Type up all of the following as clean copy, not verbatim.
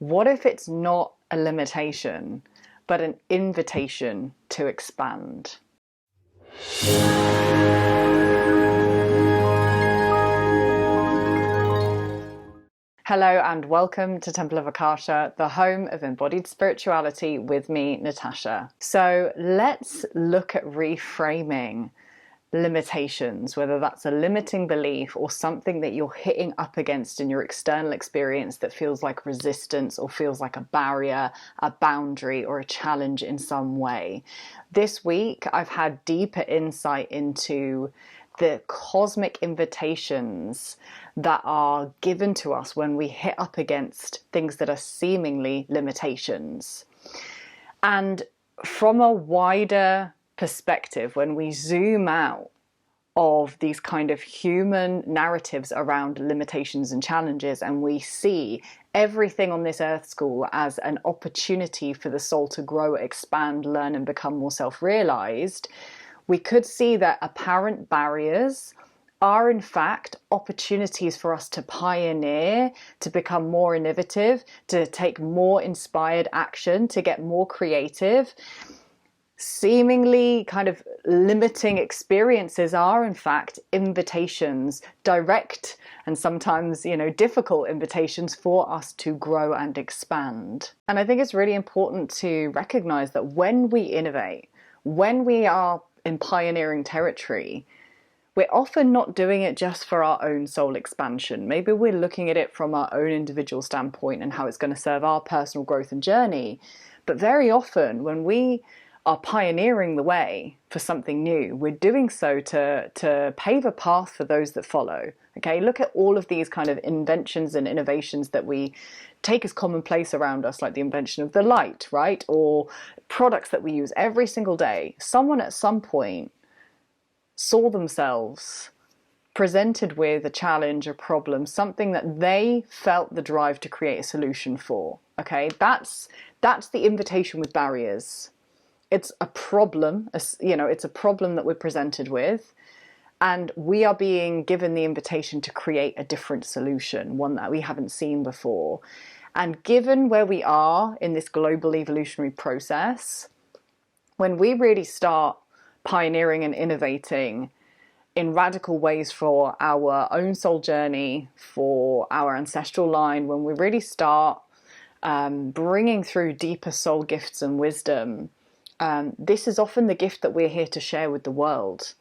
What if it's not a limitation, but an invitation to expand? Hello and welcome to Temple of Akasha, the home of embodied spirituality with me, Natasha. So let's look at reframing limitations, whether that's a limiting belief or something that you're hitting up against in your external experience that feels like resistance or feels like a barrier, a boundary, or a challenge in some way. This week, I've had deeper insight into the cosmic invitations that are given to us when we hit up against things that are seemingly limitations. And from a wider perspective, when we zoom out of these kind of human narratives around limitations and challenges, and we see everything on this earth school as an opportunity for the soul to grow, expand, learn, and become more self-realized, we could see that apparent barriers are in fact opportunities for us to pioneer, to become more innovative, to take more inspired action, to get more creative. Seemingly kind of limiting experiences are in fact invitations, direct and sometimes, difficult invitations for us to grow and expand. And I think it's really important to recognize that when we innovate, when we are in pioneering territory, we're often not doing it just for our own soul expansion. Maybe we're looking at it from our own individual standpoint and how it's going to serve our personal growth and journey. But very often when we are pioneering the way for something new, we're doing so to pave a path for those that follow. Okay, look at all of these kind of inventions and innovations that we take as commonplace around us, like the invention of the light, right? Or products that we use every single day. Someone at some point saw themselves presented with a challenge, a problem, something that they felt the drive to create a solution for. Okay, that's the invitation with barriers. It's a problem, it's a problem that we're presented with, and we are being given the invitation to create a different solution, one that we haven't seen before. And given where we are in this global evolutionary process, when we really start pioneering and innovating in radical ways for our own soul journey, for our ancestral line, when we really start bringing through deeper soul gifts and wisdom, this is often the gift that we're here to share with the world,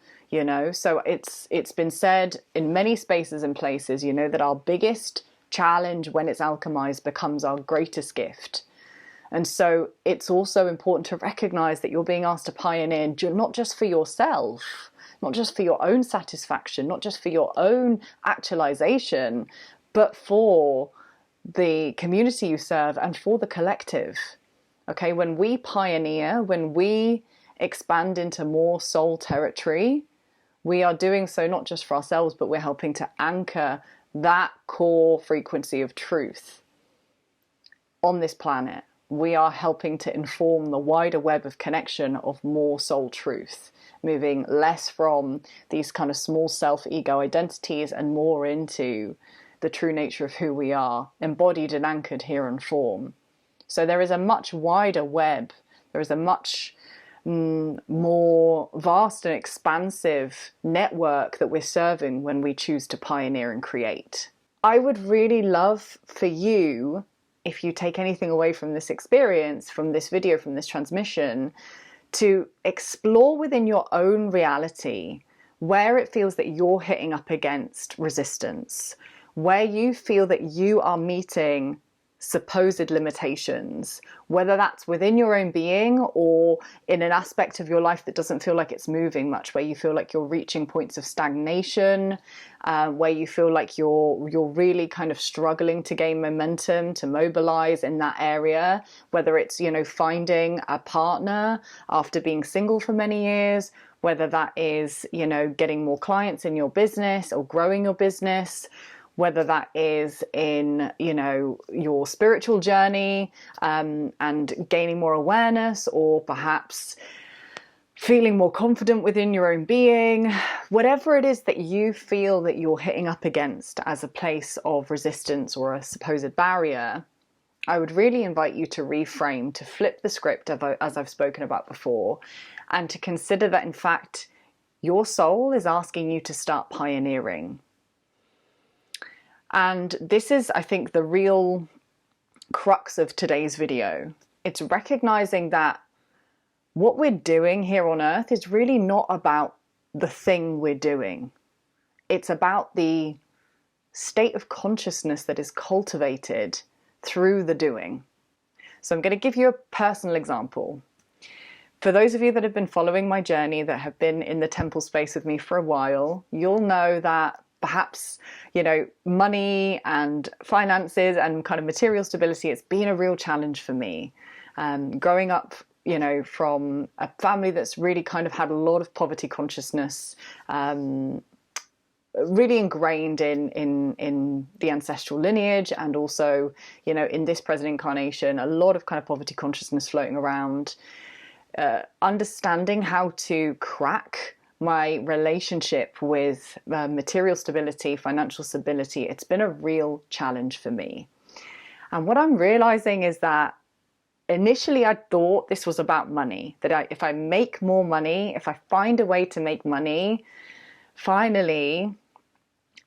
So it's been said in many spaces and places, that our biggest challenge when it's alchemized becomes our greatest gift. And so it's also important to recognize that you're being asked to pioneer not just for yourself, not just for your own satisfaction, not just for your own actualization, but for the community you serve and for the collective. Okay, when we pioneer, when we expand into more soul territory, we are doing so not just for ourselves, but we're helping to anchor that core frequency of truth on this planet. We are helping to inform the wider web of connection of more soul truth, moving less from these kind of small self-ego identities and more into the true nature of who we are, embodied and anchored here in form. So there is a much wider web, there is a much more vast and expansive network that we're serving when we choose to pioneer and create. I would really love for you, if you take anything away from this experience, from this video, from this transmission, to explore within your own reality where it feels that you're hitting up against resistance, where you feel that you are meeting supposed limitations, whether that's within your own being or in an aspect of your life that doesn't feel like it's moving much, where you feel like you're reaching points of stagnation, where you feel like you're really kind of struggling to gain momentum, to mobilize in that area, whether it's, finding a partner after being single for many years, whether that is, getting more clients in your business or growing your business, whether that is in, your spiritual journey, and gaining more awareness, or perhaps feeling more confident within your own being, whatever it is that you feel that you're hitting up against as a place of resistance or a supposed barrier, I would really invite you to reframe, to flip the script, as I've spoken about before, and to consider that, in fact, your soul is asking you to start pioneering. And this is, I think, the real crux of today's video. It's recognizing that what we're doing here on earth is really not about the thing we're doing. It's about the state of consciousness that is cultivated through the doing. So I'm going to give you a personal example. For those of you that have been following my journey, that have been in the temple space with me for a while, you'll know that perhaps, money and finances and kind of material stability, it's been a real challenge for me. Growing up, from a family that's really kind of had a lot of poverty consciousness, really ingrained in the ancestral lineage, and also, in this present incarnation, a lot of kind of poverty consciousness floating around. Understanding how to crack my relationship with material stability, financial stability, it's been a real challenge for me. And what I'm realizing is that initially I thought this was about money, that if I make more money, if I find a way to make money, finally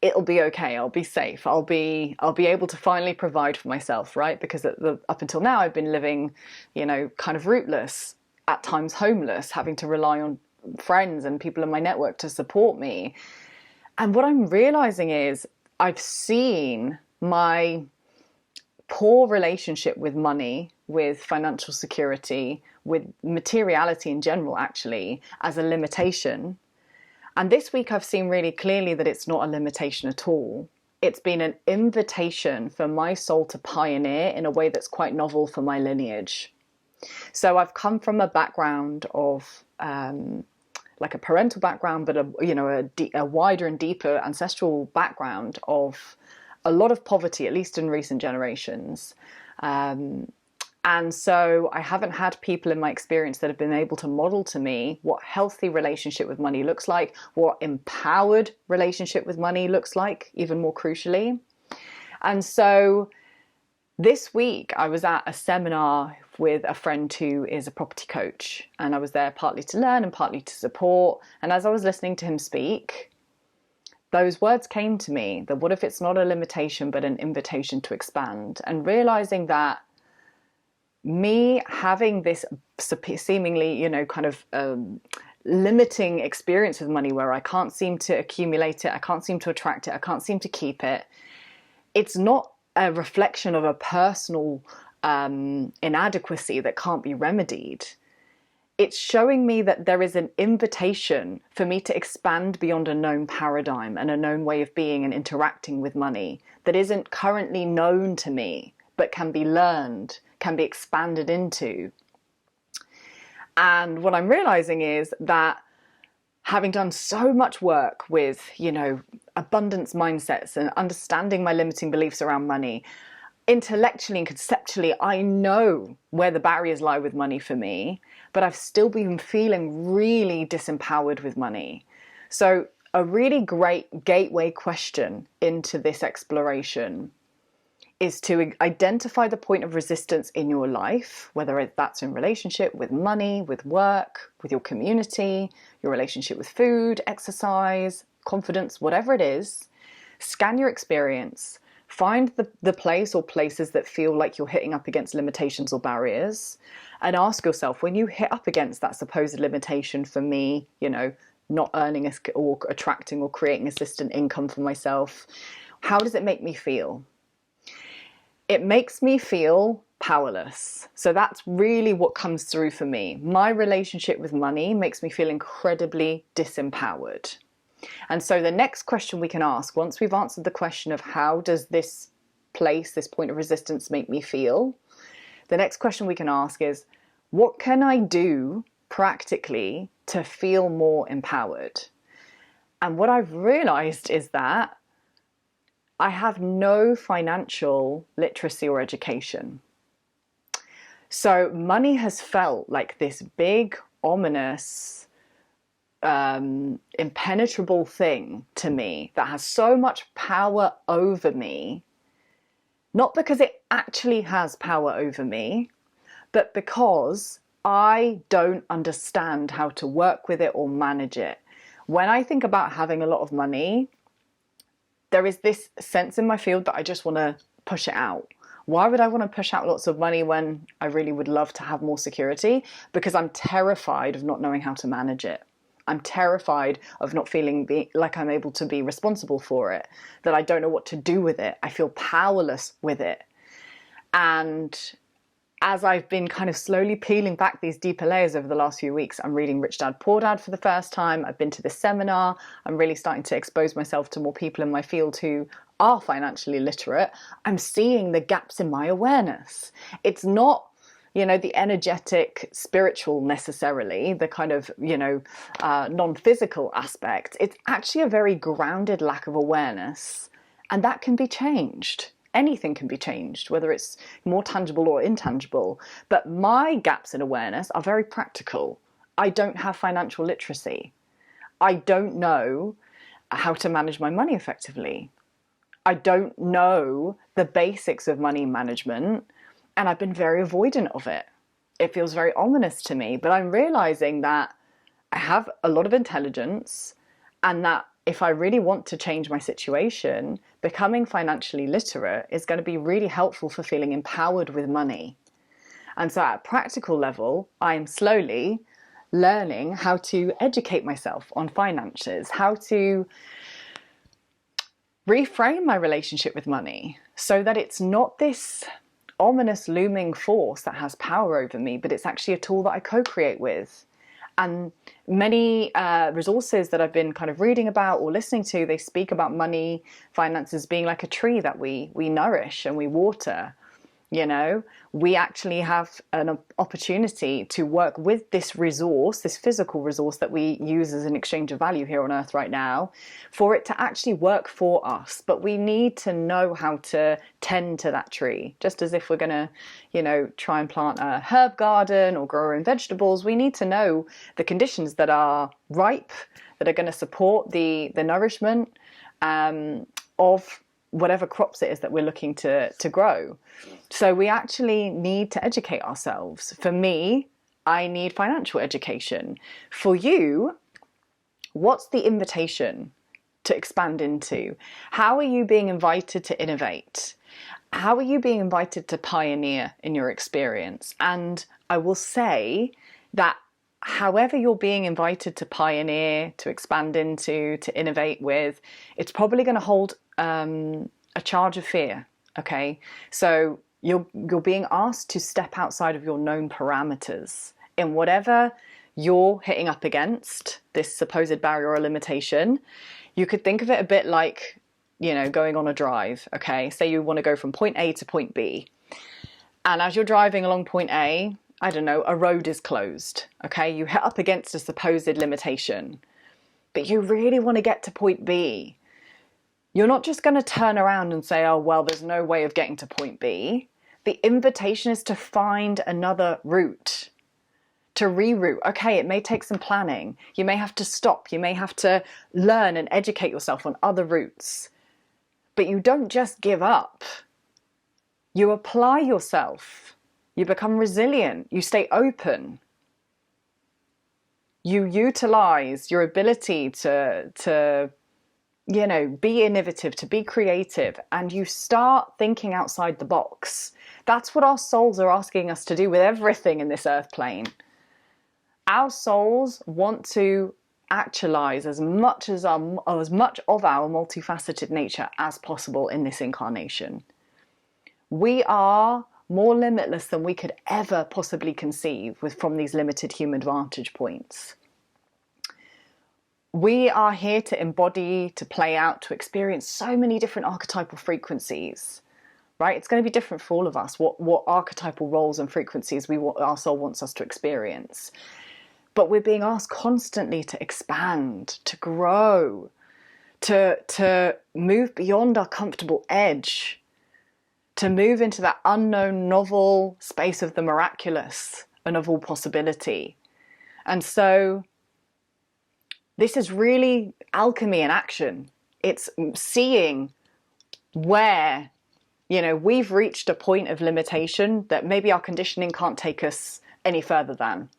it'll be okay, I'll be safe, I'll be able to finally provide for myself, right? Because up until now I've been living, kind of rootless, at times homeless, having to rely on friends and people in my network to support me. And what I'm realizing is I've seen my poor relationship with money, with financial security, with materiality in general, actually, as a limitation. And this week I've seen really clearly that it's not a limitation at all. It's been an invitation for my soul to pioneer in a way that's quite novel for my lineage. So I've come from a background of like a parental background, but a wider and deeper ancestral background of a lot of poverty, at least in recent generations. And so I haven't had people in my experience that have been able to model to me what healthy relationship with money looks like, what empowered relationship with money looks like, even more crucially. And so this week I was at a seminar with a friend who is a property coach, and I was there partly to learn and partly to support. And as I was listening to him speak, those words came to me, that what if it's not a limitation but an invitation to expand, and realizing that me having this seemingly, limiting experience with money where I can't seem to accumulate it, I can't seem to attract it, I can't seem to keep it, it's not a reflection of a personal inadequacy that can't be remedied. It's showing me that there is an invitation for me to expand beyond a known paradigm and a known way of being and interacting with money that isn't currently known to me, but can be learned, can be expanded into. And what I'm realizing is that having done so much work with, abundance mindsets and understanding my limiting beliefs around money, intellectually and conceptually, I know where the barriers lie with money for me, but I've still been feeling really disempowered with money. So a really great gateway question into this exploration is to identify the point of resistance in your life, whether that's in relationship with money, with work, with your community, your relationship with food, exercise, confidence, whatever it is. Scan your experience, find the place or places that feel like you're hitting up against limitations or barriers, and ask yourself, when you hit up against that supposed limitation, for me, not earning or attracting or creating assistant income for myself, how does it make me feel? It makes me feel powerless. So that's really what comes through for me. My relationship with money makes me feel incredibly disempowered. And so the next question we can ask, once we've answered the question of how does this place, this point of resistance, make me feel, the next question we can ask is, what can I do practically to feel more empowered? And what I've realized is that I have no financial literacy or education. So money has felt like this big, ominous, impenetrable thing to me that has so much power over me, Not because it actually has power over me, but because I don't understand how to work with it or manage it. When I think about having a lot of money, there is this sense in my field that I just want to push it out. Why would I want to push out lots of money when I really would love to have more security? Because I'm terrified of not knowing how to manage it. I'm terrified of not feeling like I'm able to be responsible for it, that I don't know what to do with it. I feel powerless with it. And as I've been kind of slowly peeling back these deeper layers over the last few weeks, I'm reading Rich Dad Poor Dad for the first time. I've been to this seminar. I'm really starting to expose myself to more people in my field who are financially literate. I'm seeing the gaps in my awareness. It's not, you know, the energetic, spiritual necessarily, the kind of, you know, non-physical aspect. It's actually a very grounded lack of awareness, and that can be changed. Anything can be changed, whether it's more tangible or intangible. But my gaps in awareness are very practical. I don't have financial literacy. I don't know how to manage my money effectively. I don't know the basics of money management, and I've been very avoidant of it. It feels very ominous to me, but I'm realizing that I have a lot of intelligence, and that if I really want to change my situation, becoming financially literate is going to be really helpful for feeling empowered with money. And so at a practical level, I am slowly learning how to educate myself on finances, how to reframe my relationship with money so that it's not this ominous looming force that has power over me, but it's actually a tool that I co-create with. And many resources that I've been kind of reading about or listening to, they speak about money, finances being like a tree that we nourish and we water. You know, we actually have an opportunity to work with this resource, this physical resource that we use as an exchange of value here on Earth right now, for it to actually work for us. But we need to know how to tend to that tree. Just as if we're going to, you know, try and plant a herb garden or grow our own vegetables, we need to know the conditions that are ripe, that are going to support the nourishment of whatever crops it is that we're looking to grow. So we actually need to educate ourselves. For me, I need financial education. For you, what's the invitation to expand into? How are you being invited to innovate? How are you being invited to pioneer in your experience? And I will say that however you're being invited to pioneer, to expand into, to innovate with, it's probably going to hold a charge of fear. Okay, so you're being asked to step outside of your known parameters in whatever you're hitting up against, this supposed barrier or limitation. You could think of it a bit like, you know, going on a drive. Okay, say you want to go from point A to point B, and as you're driving along point A, I don't know, a road is closed. Okay, you hit up against a supposed limitation, but you really want to get to point B. You're not just going to turn around and say, oh, well, there's no way of getting to point B. The invitation is to find another route, to reroute. Okay, it may take some planning. You may have to stop. You may have to learn and educate yourself on other routes. But you don't just give up. You apply yourself. You become resilient. You stay open. You utilize your ability to you know, be innovative, to be creative, and you start thinking outside the box. That's what our souls are asking us to do with everything in this earth plane. Our souls want to actualize as much of our multifaceted nature as possible in this incarnation. We are more limitless than we could ever possibly conceive from these limited human vantage points. We are here to embody, to play out, to experience so many different archetypal frequencies, right? It's going to be different for all of us, what archetypal roles and frequencies our soul wants us to experience. But we're being asked constantly to expand, to grow, to move beyond our comfortable edge, to move into that unknown, novel space of the miraculous and of all possibility. And so this is really alchemy in action. It's seeing where You know, we've reached a point of limitation that maybe our conditioning can't take us any further than.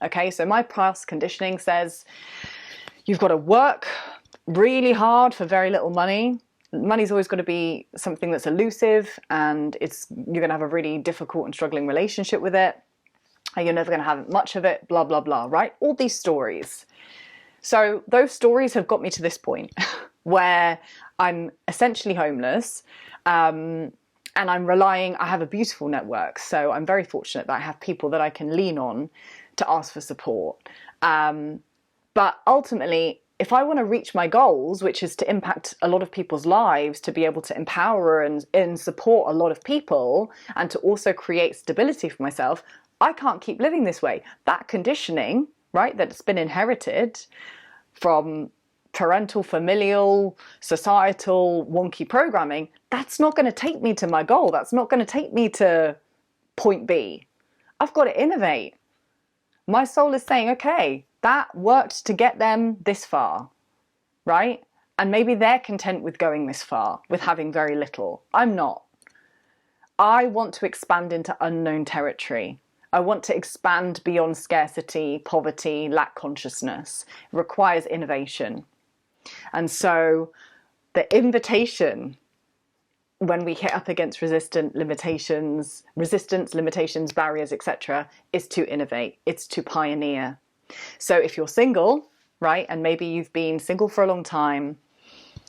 Okay, so my past conditioning says you've got to work really hard for very little money. Money's always got to be something that's elusive, and you're going to have a really difficult and struggling relationship with it, and you're never going to have much of it, blah, blah, blah, right? All these stories. So those stories have got me to this point where I'm essentially homeless, and I'm I have a beautiful network. So I'm very fortunate that I have people that I can lean on to ask for support. But ultimately, if I want to reach my goals, which is to impact a lot of people's lives, to be able to empower and support a lot of people, and to also create stability for myself, I can't keep living this way. That conditioning, right, that's been inherited from parental, familial, societal, wonky programming, that's not going to take me to my goal. That's not going to take me to point B. I've got to innovate. My soul is saying, okay, that worked to get them this far, right? And maybe they're content with going this far, with having very little. I'm not. I want to expand into unknown territory. I want to expand beyond scarcity, poverty, lack consciousness. It requires innovation. And so the invitation when we hit up against resistance, limitations, barriers, etc., is to innovate. It's to pioneer. So if you're single, right, and maybe you've been single for a long time,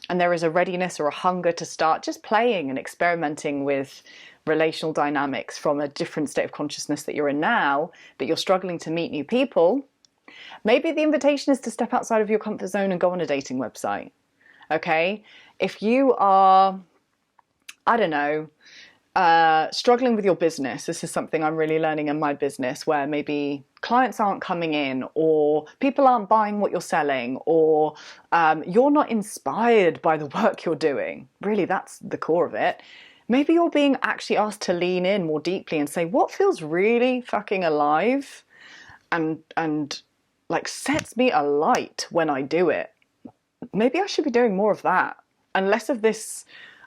and there is a readiness or a hunger to start just playing and experimenting with relational dynamics from a different state of consciousness that you're in now, but you're struggling to meet new people, maybe the invitation is to step outside of your comfort zone and go on a dating website. Okay? If you are, I don't know, struggling with your business, this is something I'm really learning in my business, where maybe clients aren't coming in, or people aren't buying what you're selling, or you're not inspired by the work you're doing. Really, that's the core of it. Maybe you're being actually asked to lean in more deeply and say, what feels really fucking alive and like sets me alight when I do it? Maybe I should be doing more of that and less of this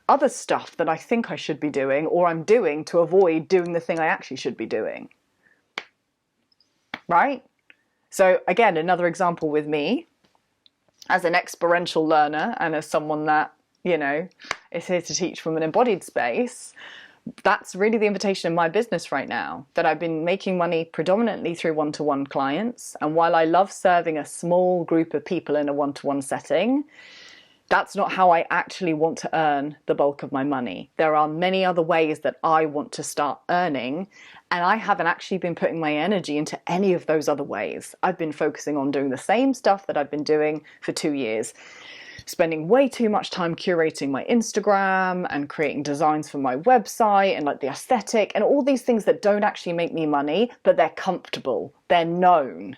other stuff that I think I should be doing, or I'm doing to avoid doing the thing I actually should be doing. Right? So again, another example with me as an experiential learner and as someone that, you know, is here to teach from an embodied space. That's really the invitation in my business right now, that I've been making money predominantly through one-to-one clients. And while I love serving a small group of people in a one-to-one setting, that's not how I actually want to earn the bulk of my money. There are many other ways that I want to start earning, and I haven't actually been putting my energy into any of those other ways. I've been focusing on doing the same stuff that I've been doing for 2 years, spending way too much time curating my Instagram and creating designs for my website and like the aesthetic and all these things that don't actually make me money, but they're comfortable, they're known.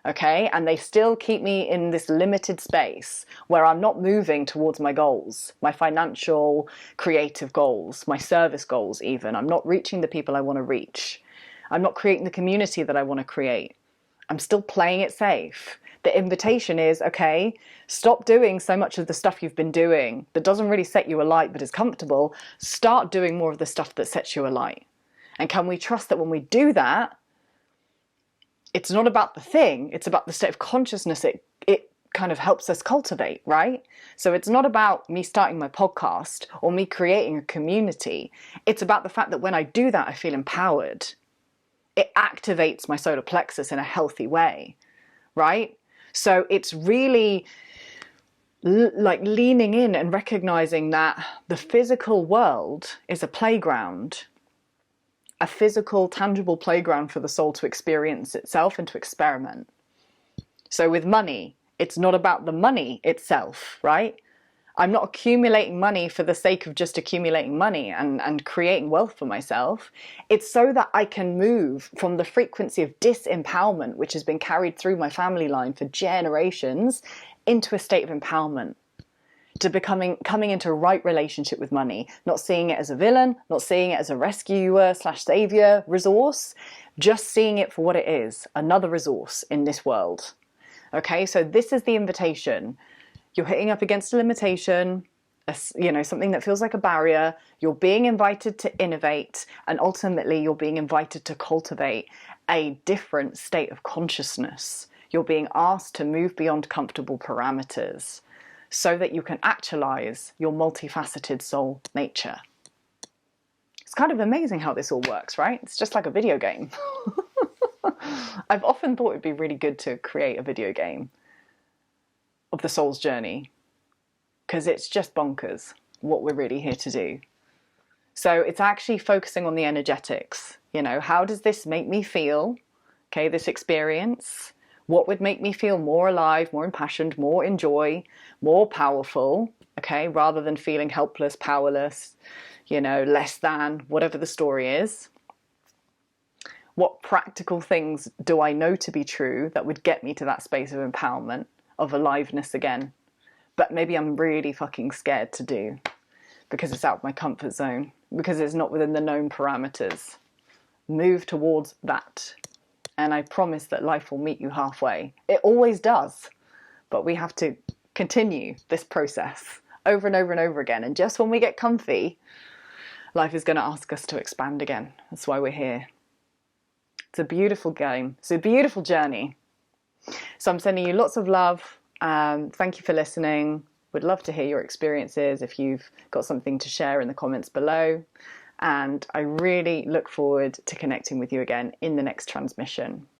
Okay, and they still keep me in this limited space where I'm not moving towards my goals, my financial, creative goals, my service goals even. I'm not reaching the people I want to reach. I'm not creating the community that I want to create. I'm still playing it safe. The invitation is, okay, stop doing so much of the stuff you've been doing that doesn't really set you alight but is comfortable. Start doing more of the stuff that sets you alight. And can we trust that when we do that, it's not about the thing, it's about the state of consciousness it kind of helps us cultivate, right? So it's not about me starting my podcast or me creating a community. It's about the fact that when I do that, I feel empowered. It activates my solar plexus in a healthy way, right? So it's really like leaning in and recognizing that the physical world is a playground, a physical, tangible playground for the soul to experience itself and to experiment. So with money, it's not about the money itself, right? I'm not accumulating money for the sake of just accumulating money and creating wealth for myself. It's so that I can move from the frequency of disempowerment, which has been carried through my family line for generations, into a state of empowerment, to coming into a right relationship with money, not seeing it as a villain, not seeing it as a rescuer / savior resource, just seeing it for what it is, another resource in this world. Okay, so this is the invitation. You're hitting up against a limitation, something that feels like a barrier. You're being invited to innovate, and ultimately you're being invited to cultivate a different state of consciousness. You're being asked to move beyond comfortable parameters so that you can actualize your multifaceted soul nature. It's kind of amazing how this all works, right? It's just like a video game. I've often thought it'd be really good to create a video game of the soul's journey, because it's just bonkers what we're really here to do. So it's actually focusing on the energetics. How does this make me feel? Okay, this experience. What would make me feel more alive, more impassioned, more in joy, more powerful? Okay, rather than feeling helpless, powerless, less than, whatever the story is. What practical things do I know to be true that would get me to that space of empowerment, of aliveness again? But maybe I'm really fucking scared to do because it's out of my comfort zone, because it's not within the known parameters. Move towards that. And I promise that life will meet you halfway. It always does. But we have to continue this process over and over and over again. And just when we get comfy, life is going to ask us to expand again. That's why we're here. It's a beautiful game. It's a beautiful journey. So I'm sending you lots of love. Thank you for listening. Would love to hear your experiences if you've got something to share in the comments below. And I really look forward to connecting with you again in the next transmission.